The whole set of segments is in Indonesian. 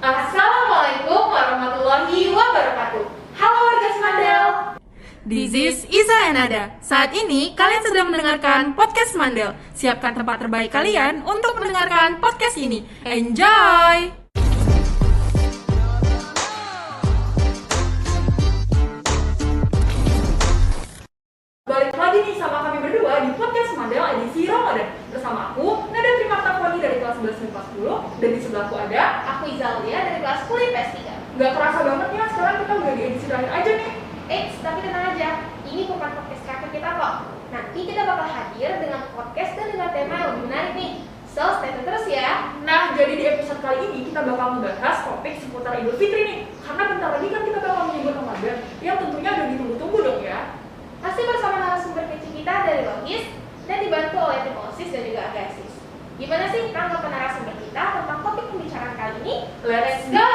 Assalamualaikum warahmatullahi wabarakatuh. Halo warga Semandel. This is Isa Enada. Saat ini kalian sedang mendengarkan podcast Mandel. Siapkan tempat terbaik kalian untuk mendengarkan podcast ini. Enjoy! Balik lagi nih sama kami berdua di podcast Mandel edisi Ramadan. Bersama aku, Nada Trimartafoni dari kelas 11 MIPA 10. Dan di sebelahku ada Aku Izalia dari kelas kuliah IPS 3. Gak kerasa banget ya, sekarang kita udah di edisi terakhir aja nih. Tapi tenang aja, ini bukan podcast terakhir kita kok. Nanti kita bakal hadir dengan podcast dan dengan tema yang lebih menarik nih. So, stay tune terus ya. Nah, jadi di episode kali ini kita bakal membahas topik seputar Idul Fitri nih. Karena bentar lagi kan kita bakal menyebut Ramadan, yang tentunya udah ditunggu-tunggu dong ya. Pasti bersama narasumber kece kita dari Logis dan dibantu oleh tim OSIS dan juga Agasis. Gimana sih tanggapan narasumber kita tentang topik pembicaraan kali ini? Let's go!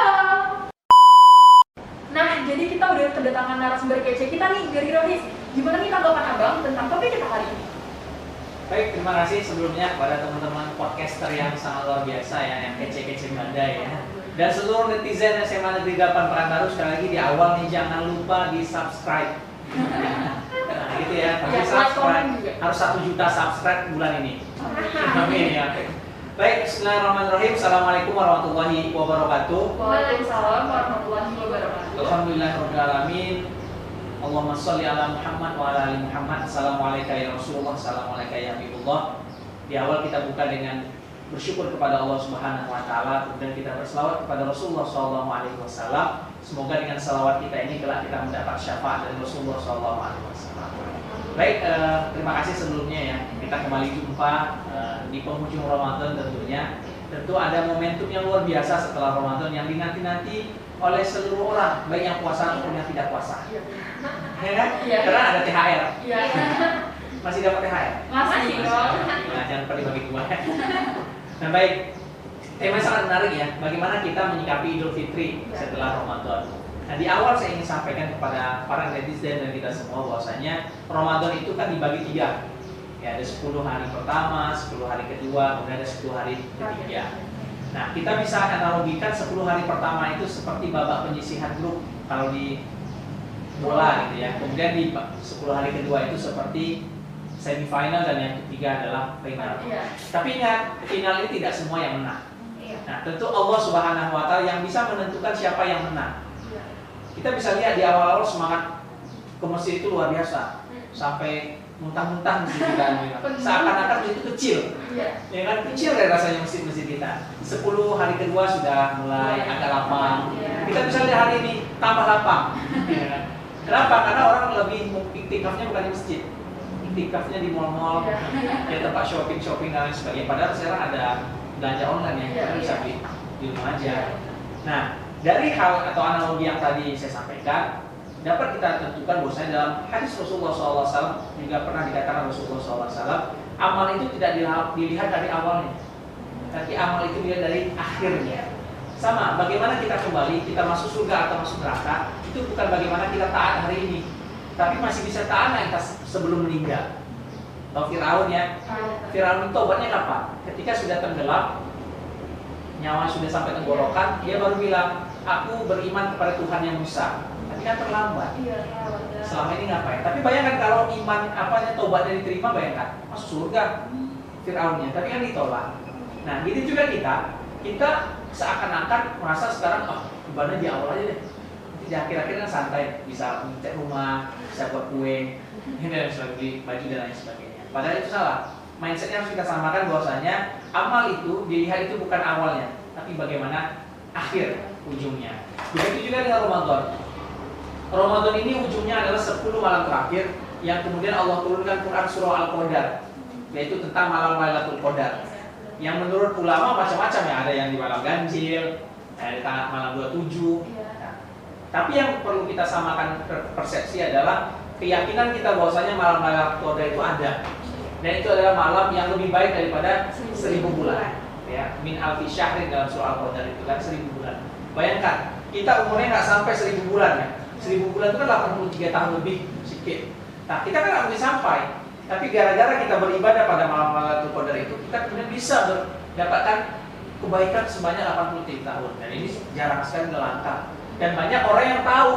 Nah, jadi kita udah kedatangan narasumber kece kita nih dari Logis. Gimana nih tanggapan abang tentang topik kita kali ini? Baik, terima kasih sebelumnya kepada teman-teman podcaster yang sangat luar biasa ya, yang kece-kece badai ya. Dan seluruh netizen SMA Negeri 8 Pekanbaru, sekali lagi di awal nih jangan lupa di subscribe. Nah gitu ya, pasti subscribe. Harus 1 juta subscribe bulan ini. Amin ya. Baik, bismillahirrahmanirrahim. Assalamualaikum warahmatullahi wabarakatuh. Waalaikumsalam warahmatullahi wabarakatuh. Alhamdulillahirrahmanirrahim. Allahumma sholli ala Muhammad wa ala ali Muhammad. Assalamualaikum ya Rasulullah, assalamualaikum ya Habibullah. Di awal kita buka dengan bersyukur kepada Allah Subhanahu wa taala, kemudian kita berselawat kepada Rasulullah sallallahu alaihi wasallam. Semoga dengan salawat kita ini kelak kita mendapat syafaat dari Rasulullah sallallahu alaihi wasallam. Baik, terima kasih sebelumnya ya. Kita kembali jumpa di penghujung Ramadan tentunya. Tentu ada momentum yang luar biasa setelah Ramadan yang dinanti-nanti oleh seluruh orang, baik yang puasa maupun yang tidak puasa. Ya kan? Iya. Karena ada THR. Iya. Masih dapat THR? Masih dong. Nah, jangan lupa dibagi 2. Nah baik, tema sangat menarik ya. Bagaimana kita menyikapi Idul Fitri setelah Ramadan. Nah di awal saya ingin sampaikan kepada para netizen dan kita semua bahwasanya Ramadan itu kan dibagi 3. Ya, ada 10 hari pertama, 10 hari kedua, kemudian ada 10 hari ketiga. Nah kita bisa analogikan 10 hari pertama itu seperti babak penyisihan grup kalau di bola gitu ya. Kemudian di 10 hari kedua itu seperti semifinal dan yang ketiga adalah final. Tapi ingat, final ini tidak semua yang menang. Nah, tentu Allah Subhanahu wa taala yang bisa menentukan siapa yang menang. Kita bisa lihat di awal-awal semangat ke masjid itu luar biasa. Sampai muntah-muntah masjid kita. Seakan-akan masjid itu kecil. Ya kan, kecil ya rasanya masjid-masjid kita. 10 hari kedua sudah mulai agak lapang. Kita bisa lihat hari ini tambah lapang. Ya kan? Kenapa? Karena orang lebih iktikafnya bukan di masjid. Iktikafnya di mal-mal, ya tempat shopping dan lain sebagainya. Padahal sekarang ada belanja online yang kita bisa beli di rumah aja. Nah, dari hal atau analogi yang tadi saya sampaikan, dapat kita tentukan bahwasanya dalam hadis Rasulullah SAW juga pernah dikatakan Rasulullah SAW, amal itu tidak dilihat dari awalnya, tapi amal itu dilihat dari akhirnya. Sama, bagaimana kita kembali, kita masuk surga atau masuk neraka, itu bukan bagaimana kita taat hari ini, tapi masih bisa taat yang sebelum meninggal. Tahu Firaun ya? Firaun itu tobatnya kapan? Ketika sudah tenggelam, nyawa sudah sampai tenggorokan, dia baru bilang, aku beriman kepada Tuhan yang Musa. Tapi kan terlambat. Selama ini ngapain? Tapi bayangkan kalau iman tobatnya diterima, bayangkan masuk surga Firaunnya, tapi kan ditolak. Nah, gitu juga kita seakan-akan merasa sekarang ibadah di awal aja deh. Di akhir-akhir kan santai, bisa ngecek rumah, bisa buat kue, dan beli baju dan lain sebagainya. Padahal itu salah. Mindsetnya harus kita samakan bahwasanya amal itu dilihat itu bukan awalnya, tapi bagaimana akhir ujungnya. Begitu juga dengan Ramadan. Ramadan ini ujungnya adalah 10 malam terakhir yang kemudian Allah turunkan Quran surah Al-Qadar, yaitu tentang malam Lailatul Qadar. Yang menurut ulama macam-macam ya, ada yang di malam ganjil, ada di malam 27. Tapi yang perlu kita samakan persepsi adalah keyakinan kita bahwasanya malam Lailatul Qadar itu ada. Dan itu adalah malam yang lebih baik daripada 1000 bulan. Ya, min alfi syahrin dalam surah Al-Qadar itu kan 1000 bulan. Bayangkan, kita umurnya nggak sampai 1000 bulan ya. 1000 bulan itu kan 83 tahun lebih sedikit. Nah, kita kan nggak mungkin sampai. Tapi gara-gara kita beribadah pada malam Lailatul Qadar itu, kita kemudian bisa mendapatkan kebaikan sebanyak 83 tahun. Dan ini jarang sekali, langka. Dan banyak orang yang tahu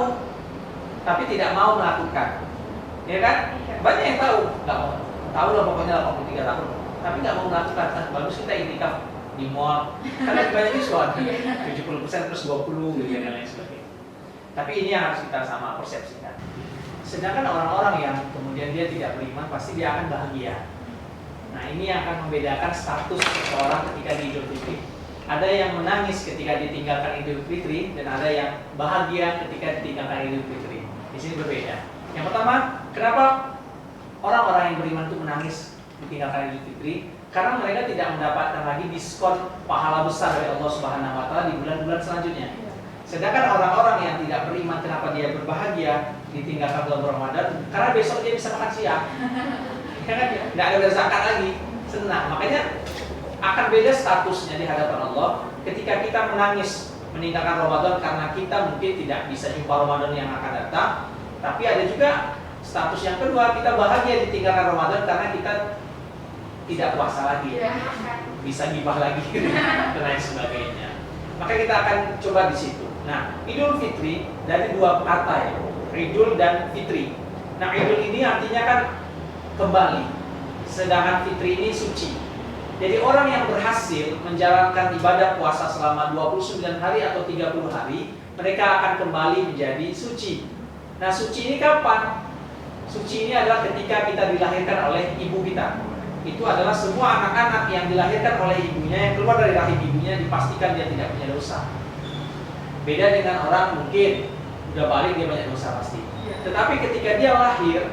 tapi tidak mau melakukan. Ya kan? Banyak yang tahu, nggak mau. Tahu lah pokoknya 83 tahun, tapi nggak mau melakukan. Bagus kita iktikaf di mall, karena banyak diskon 70% plus 20 gitu dan lain sebagainya. Tapi ini yang harus kita sama persepsikan. Sedangkan orang-orang yang kemudian dia tidak beriman pasti dia akan bahagia. Nah ini yang akan membedakan status seseorang ketika di Idul Fitri. Ada yang menangis ketika ditinggalkan Idul Fitri dan ada yang bahagia ketika ditinggalkan Idul Fitri. Di sini berbeda. Yang pertama, kenapa orang-orang yang beriman itu menangis ditinggalkan Idul Fitri? Karena mereka tidak mendapatkan lagi diskon pahala besar dari Allah Subhanahu wa taala di bulan-bulan selanjutnya. Sedangkan orang-orang yang tidak beriman, kenapa dia berbahagia ditinggalkan bulan Ramadan? Karena besok dia bisa makan siang. Ya kan? Tidak ada zakat lagi, senang. Makanya akan beda statusnya di hadapan Allah ketika kita menangis meninggalkan Ramadan karena kita mungkin tidak bisa jumpa Ramadan yang akan datang. Tapi ada juga status yang kedua, kita bahagia ditinggalkan Ramadan karena kita tidak puasa lagi, bisa gibah lagi dan lain sebagainya. Maka kita akan coba di situ. Nah, Idul Fitri dari dua kata ya, Idul dan Fitri. Nah, Idul ini artinya kan kembali, sedangkan Fitri ini suci. Jadi orang yang berhasil menjalankan ibadah puasa selama 29 hari atau 30 hari, mereka akan kembali menjadi suci. Nah, suci ini kapan? Suci ini adalah ketika kita dilahirkan oleh ibu kita. Itu adalah semua anak-anak yang dilahirkan oleh ibunya, yang keluar dari rahim ibunya, dipastikan dia tidak punya dosa. Beda dengan orang mungkin udah balik dia banyak dosa pasti. Tetapi ketika dia lahir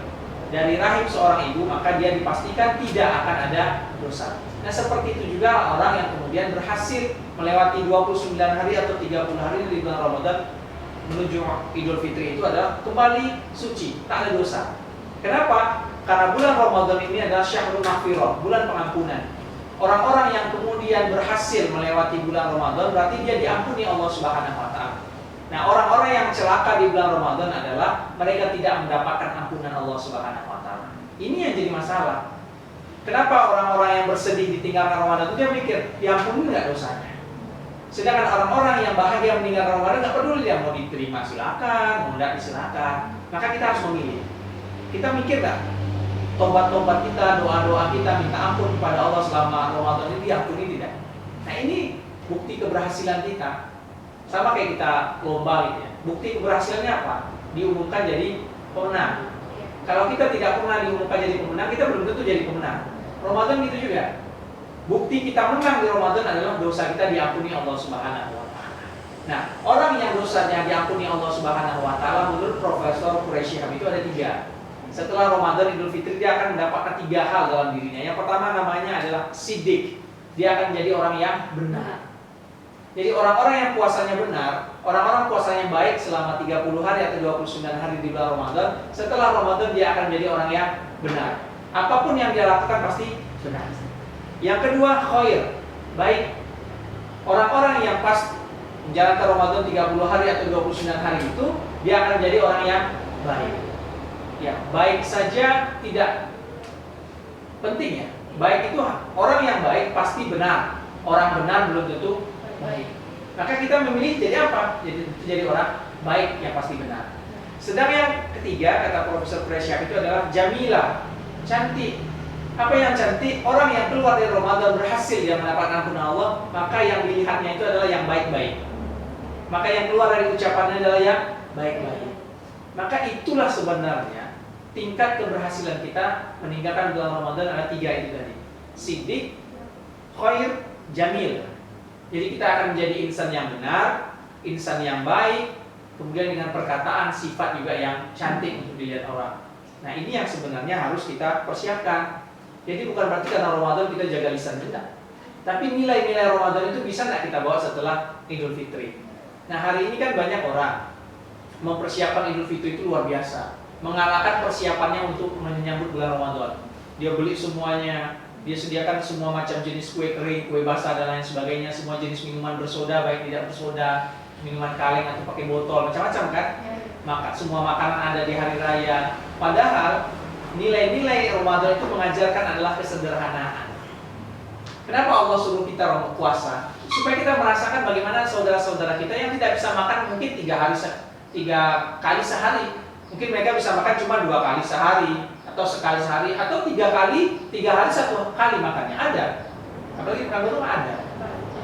dari rahim seorang ibu, maka dia dipastikan tidak akan ada dosa. Nah seperti itu juga orang yang kemudian berhasil melewati 29 hari atau 30 hari di bulan Ramadan menuju Idul Fitri itu adalah kembali suci, tak ada dosa. Kenapa? Karena bulan Ramadan ini adalah syahrul maghfirah, bulan pengampunan. Orang-orang yang kemudian berhasil melewati bulan Ramadan berarti dia diampuni Allah Subhanahu wa taala. Nah, orang-orang yang celaka di bulan Ramadan adalah mereka tidak mendapatkan ampunan Allah Subhanahu wa taala. Ini yang jadi masalah. Kenapa orang-orang yang bersedih ditinggalkan Ramadan itu dia mikir, diampuni enggak dosanya? Sedangkan orang-orang yang bahagia meninggalkan Ramadan enggak peduli dia mau diterima silakan, mau enggak silakan. Maka kita harus memilih. Kita mikir enggak? Tobat-tobat kita, doa-doa kita, minta ampun kepada Allah selama Ramadan ini diampuni tidak? Nah ini bukti keberhasilan kita. Sama kayak kita lomba gitu ya. Bukti keberhasilannya apa? Diumumkan jadi pemenang. Kalau kita tidak pernah diumumkan jadi pemenang, kita belum tentu jadi pemenang. Ramadan gitu juga. Bukti kita menang di Ramadan adalah dosa kita diampuni Allah Subhanahu wa taala. Nah, orang yang dosanya diampuni Allah Subhanahu wa taala menurut Profesor Quraisy itu ada 3. Setelah Ramadan Idul Fitri dia akan mendapatkan 3 hal dalam dirinya. Yang pertama namanya adalah siddiq. Dia akan menjadi orang yang benar. Jadi orang-orang yang puasanya benar, orang-orang puasanya baik selama 30 hari atau 29 hari di bulan Ramadan, setelah Ramadan dia akan menjadi orang yang benar. Apapun yang dia lakukan pasti benar. Yang kedua khair, baik. Orang-orang yang pas menjalankan Ramadan 30 hari atau 29 hari itu, dia akan menjadi orang yang baik. Ya, baik saja tidak penting ya. Baik itu orang yang baik pasti benar. Orang benar belum tentu baik. Maka kita memilih jadi apa? Jadi orang baik yang pasti benar. Sedang yang ketiga kata Profesor Quraisy itu adalah jamilah, cantik. Apa yang cantik? Orang yang keluar dari Ramadan berhasil dia mendapatkan ampunan Allah, maka yang dilihatnya itu adalah yang baik-baik. Maka yang keluar dari ucapannya adalah yang baik-baik. Maka itulah sebenarnya tingkat keberhasilan kita meninggalkan bulan Ramadan ada 3 itu tadi. Siddiq, khair, jamil. Jadi kita akan menjadi insan yang benar, insan yang baik, kemudian dengan perkataan, sifat juga yang cantik untuk dilihat orang. Nah ini yang sebenarnya harus kita persiapkan. Jadi bukan berarti karena Ramadan kita jaga lisan kita, tapi nilai-nilai Ramadan itu bisa nggak kita bawa setelah Idul Fitri. Nah hari ini kan banyak orang mempersiapkan Idul Fitri itu luar biasa, mengalahkan persiapannya untuk menyambut bulan Ramadan. Dia beli semuanya, dia sediakan semua macam jenis kue kering, kue basah dan lain sebagainya, semua jenis minuman bersoda baik tidak bersoda, minuman kaleng atau pakai botol, macam-macam kan. Maka semua makanan ada di hari raya. Padahal nilai-nilai Ramadan itu mengajarkan adalah kesederhanaan. Kenapa Allah suruh kita puasa? supaya kita merasakan bagaimana saudara-saudara kita yang tidak bisa makan mungkin 3 kali sehari. Mungkin mereka bisa makan cuma 2 kali sehari atau sekali sehari atau 3 hari 1 kali makannya ada. Apalagi di rumah ada.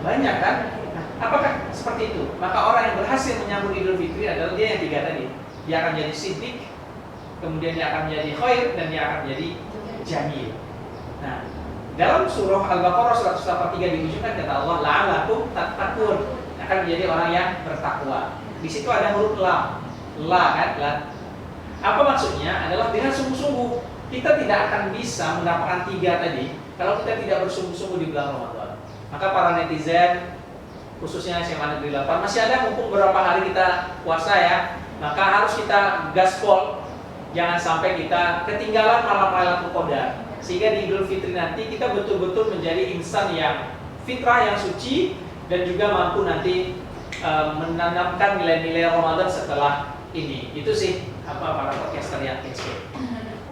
Banyak kan? Nah, apakah seperti itu? Maka orang yang berhasil menyambut Idul Fitri adalah dia yang 3 tadi. Dia akan jadi siddiq, kemudian dia akan menjadi khair, dan dia akan menjadi jamil. Nah, dalam surah Al-Baqarah 183 ditunjukkan kata Allah, la'alakum tattaqun, akan menjadi orang yang bertakwa. Di situ ada huruf lam, la kan, la. Apa maksudnya? Adalah dengan sungguh-sungguh kita tidak akan bisa mendapatkan 3 tadi kalau kita tidak bersungguh-sungguh di bulan Ramadan. Maka para netizen, khususnya SMA Negeri 8, masih ada mumpung beberapa hari kita puasa ya, maka harus kita gaspol, jangan sampai kita ketinggalan malam Lailatul Qadar. Sehingga di Idul Fitri nanti kita betul-betul menjadi insan yang fitrah, yang suci, dan juga mampu nanti menanamkan nilai-nilai Ramadan setelah ini. Itu sih para podcaster yang kecil.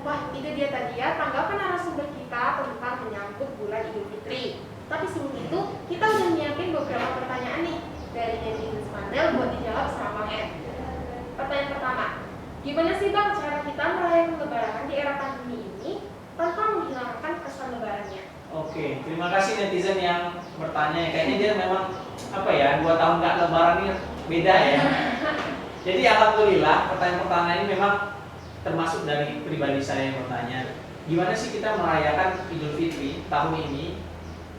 Wah, itu dia tadi ya tanggapan narasumber kita tentang menyambut bulan Idul Fitri. Tapi sebelum itu, kita udah nyiapin beberapa pertanyaan nih dari netizen Mandel buat dijawab sama Ed. Pertanyaan pertama, gimana sih Bang cara kita merayakan Lebaran di era pandemi ini tanpa menghilangkan kesan Lebarannya? Oke, terima kasih netizen yang bertanya. Kayaknya dia memang 2 tahun nggak Lebaran ini beda ya. Jadi alhamdulillah pertanyaan-pertanyaan ini memang termasuk dari pribadi saya yang bertanya. Gimana sih kita merayakan Idul Fitri tahun ini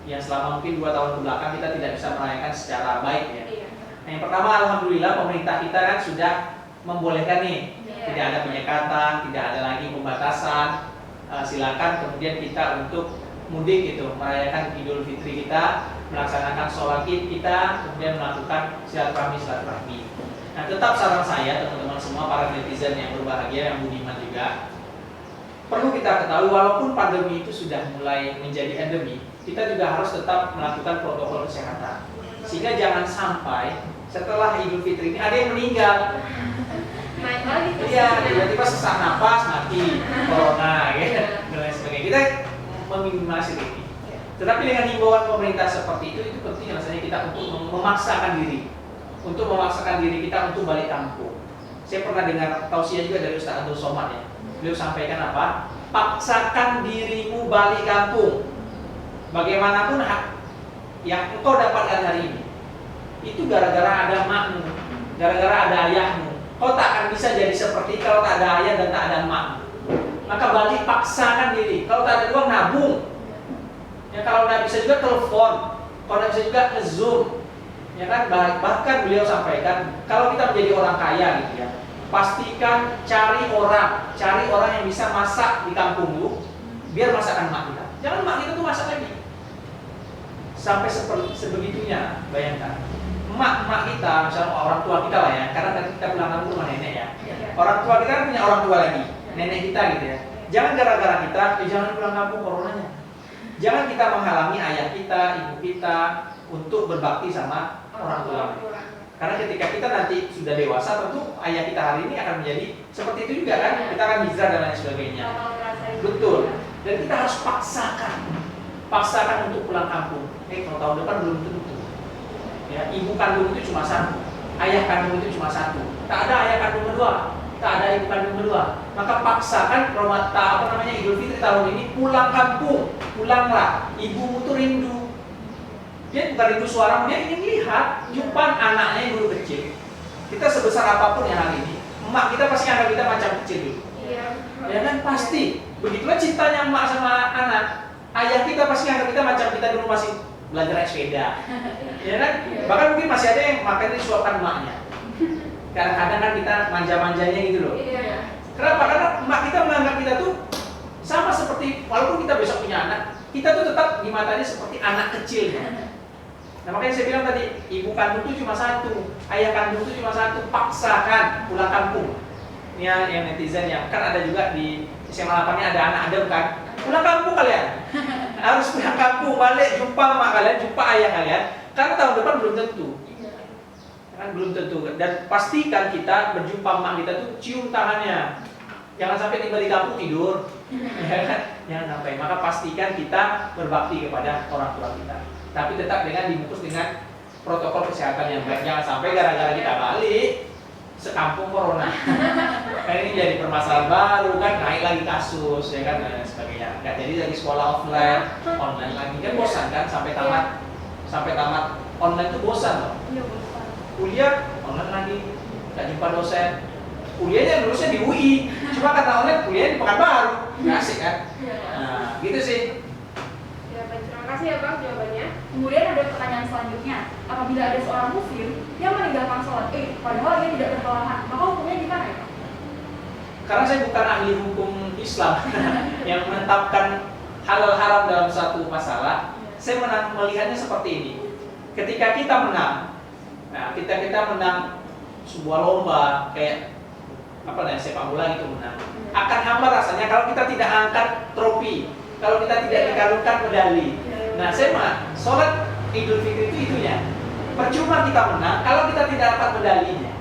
yang selama mungkin 2 tahun kebelakang kita tidak bisa merayakan secara baik ya. Nah, yang pertama alhamdulillah pemerintah kita kan sudah membolehkan nih, tidak ada penyekatan, tidak ada lagi pembatasan. Silakan kemudian kita untuk mudik gitu, merayakan Idul Fitri kita, melaksanakan sholat Id kita, kemudian melakukan silaturahmi. Nah, tetap saran saya teman-teman semua para netizen yang berbahagia, yang budiman juga, perlu kita ketahui walaupun pandemi itu sudah mulai menjadi endemi, kita juga harus tetap melakukan protokol kesehatan. Sehingga jangan sampai setelah Idul Fitri ini ada yang meninggal. Iya, tiba-tiba sesak napas mati, corona, gitu, dan lain sebagainya. Kita meminimalisir ini. Tetapi dengan himbauan pemerintah seperti itu penting rasanya kita untuk memaksakan diri, kita untuk balik kampung. Saya pernah dengar tausiah juga dari Ustaz Abdul Somad ya. Beliau sampaikan apa? Paksakan dirimu balik kampung. Bagaimanapun hak yang engkau dapatkan hari ini, itu gara-gara ada makmu, gara-gara ada ayahmu. Kau tak akan bisa jadi seperti kalau tak ada ayah dan tak ada makmu. Maka balik, paksakan diri. Kalau tak ada uang, nabung. Ya, kalau tidak bisa juga telepon, kalau tidak bisa juga nge-zoom. Ya kan, bahkan beliau sampaikan kalau kita menjadi orang kaya gitu ya, pastikan cari orang yang bisa masak di kampung lu, biar masakan mak kita. Jangan mak kita tuh masak lagi. Sampai sebegitunya, bayangkan. Mak kita, misalnya orang tua kita lah ya, karena tadi kita pulang kampung rumah nenek ya. Orang tua kita kan punya orang tua lagi, nenek kita gitu ya. Jangan gara-gara kita, jangan pulang kampung coronanya. Jangan kita menghalangi ayah kita, ibu kita untuk berbakti sama orang tua. Karena ketika kita nanti sudah dewasa, tentu ayah kita hari ini akan menjadi seperti itu juga kan. Kita akan hijrah dan lain sebagainya. Betul. Dan kita harus paksakan untuk pulang kampung. Kalau tahun depan belum tentu. Ya, ibu kandung itu cuma satu, ayah kandung itu cuma satu. Tak ada ayah kandung kedua, tak ada ibu kandung kedua. Maka paksakan Idul Fitri tahun ini pulang kampung, pulanglah. Ibumu tuh rindu. Dia bukan rindu suaramu, dia ingin lihat jumpa anaknya yang dulu kecil. Kita sebesar apapun ya hari ini, emak kita pasti anggap kita macam kecil dulu. Ya kan pasti. Begitulah cintanya emak sama anak. Ayah kita pasti anggap kita macam kita dulu masih belajar naik sepeda. Ya kan? Bahkan mungkin masih ada yang makan disuapkan emaknya. Kadang-kadang kan kita manja-manjanya gitu loh. Kenapa? Karena emak kita menganggap kita tuh sama seperti, walaupun kita besok punya anak, kita tuh tetap di matanya seperti anak kecilnya. Nah makanya saya bilang tadi, ibu kandung itu cuma satu, ayah kandung itu cuma satu, paksakan pulang kampung. Ini yang netizen yang kan ada juga di SMA 8 ini ada anak ada bukan? Pulang kampung kalian. Harus pulang kampung, balik jumpa emak kalian, jumpa ayah kalian. Karena tahun depan belum tentu. Kan belum tentu. Dan pastikan kita berjumpa emak kita tuh cium tangannya. Jangan sampai tiba di kampung tidur. Jangan sampai. Maka pastikan kita berbakti kepada orang tua kita. tapi tetap dengan dibungkus dengan protokol kesehatan yang baik. Jangan sampai gara-gara kita balik sekampung corona. Kan ini jadi permasalahan baru kan, naik lagi kasus ya kan dan sebagainya. Nggak jadi lagi sekolah offline, online lagi kan bosan kan sampai tamat online tuh bosan loh. Iya, bosan. Kuliah online lagi, nggak jumpa dosen. Kuliahnya lulusnya di UI, cuma kata online kuliah di Pekanbaru, nggak asik kan? Iya. Nah, gitu sih. Ya, baik. Terima kasih ya Bang jawabannya. Kemudian ada pertanyaan selanjutnya, apabila ada seorang muslim yang meninggalkan sholat padahal dia tidak berhalangan, maka hukumnya gimana ya? Karena saya bukan ahli hukum Islam yang menetapkan halal haram dalam satu masalah, saya melihatnya seperti ini. Ketika kita menang, nah kita menang sebuah lomba kayak apa namanya sepak bola gitu menang, akan hambar rasanya kalau kita tidak angkat trofi, kalau kita tidak dikarungkan medali. Nah saya mah sholat Idul Fitri itu itunya, percuma kita menang kalau kita tidak dapat medalinya.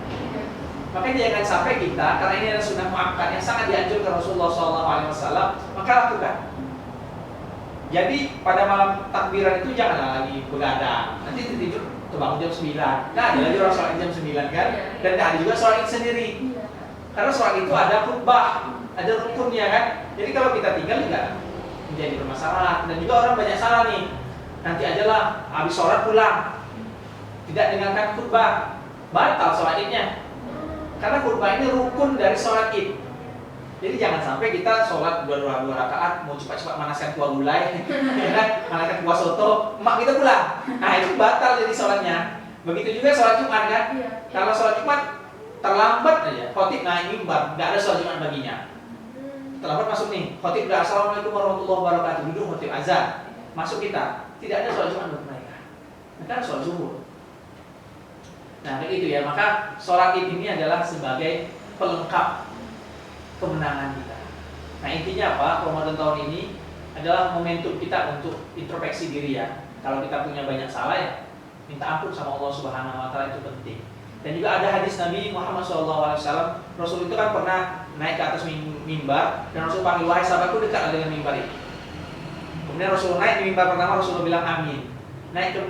Makanya jangan sampai kita, karena ini adalah sunnah muakkad yang sangat dianjurkan Rasulullah SAW, maka lakukan. Jadi pada malam takbiran itu janganlah lagi begadang. Nanti tidur bangun jam 9. Nah, ada lagi orang sholat jam 9 kan? Dan ada juga sholat Id sendiri. Karena sholat itu ada khutbah, ada rukunnya kan? Jadi kalau kita tinggal juga menjadi bermasalah. Dan juga orang banyak salah nih. Nanti ajalah habis sholat pulang, tidak dengarkan khutbah, batal sholat Idnya. Karena khutbah ini rukun dari sholat Id. Jadi jangan sampai kita sholat dua rakaat mau cepat-cepat manaskan kuah gulai, ya kan? Manaskan kuah soto, emak kita pulang. Nah itu batal jadi sholatnya. Begitu juga sholat Jumat kan? Kalau sholat Jumat terlambat aja, khotib naik mimbar, nggak ada sholat Jumat baginya. Terlambat masuk nih, khotib udah assalamualaikum warahmatullahi wabarakatuh, duduk khotib azan, masuk kita, tidak ada sholat Jumat buat mereka. Mereka ada sholat zuhur. Nah kayak gitu ya, maka sholat Id ini adalah sebagai pelengkap kemenangan kita. Nah intinya apa? Ramadan tahun ini adalah momentum kita untuk introspeksi diri ya. Kalau kita punya banyak salah ya, minta ampun sama Allah Subhanahu Wa Taala itu penting. Dan juga ada hadis Nabi Muhammad SAW. Rasul itu kan pernah naik ke atas mimbar dan Rasul panggil, wahai sahabatku dekat dengan mimbar ini. Kemudian Rasul naik di mimbar pertama, Rasul bilang amin. Naik ke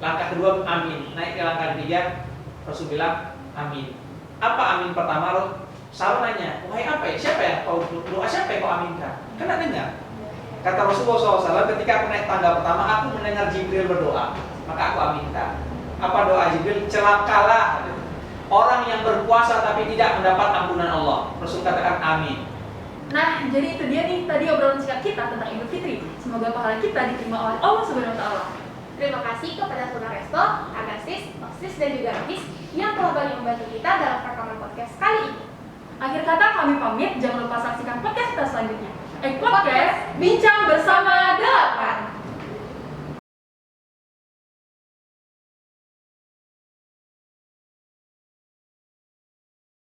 langkah kedua amin. Naik ke langkah ketiga, Rasul bilang amin. Apa amin pertama? Sahabat nanya, wahai apa ya? Siapa ya? Kau doa siapa yang kau aminkan? Kena dengar. Kata Rasulullah SAW, ketika aku naik tangga pertama, aku mendengar Jibril berdoa, maka aku aminkan. Apa doa Jibril? Celakalah orang yang berpuasa tapi tidak mendapat ampunan Allah. Rasul katakan amin. Nah, jadi itu dia nih tadi obrolan singkat kita tentang Idul Fitri. Semoga pahala kita diterima oleh Allah Subhanahu Wa Taala. Terima kasih kepada Tuna Resto, Agasis, Oksis, dan juga Hafiz yang telah banyak membantu kita dalam rekaman podcast kali ini. Akhir kata kami pamit, jangan lupa saksikan podcast kita selanjutnya. Podcast Bincang Bersama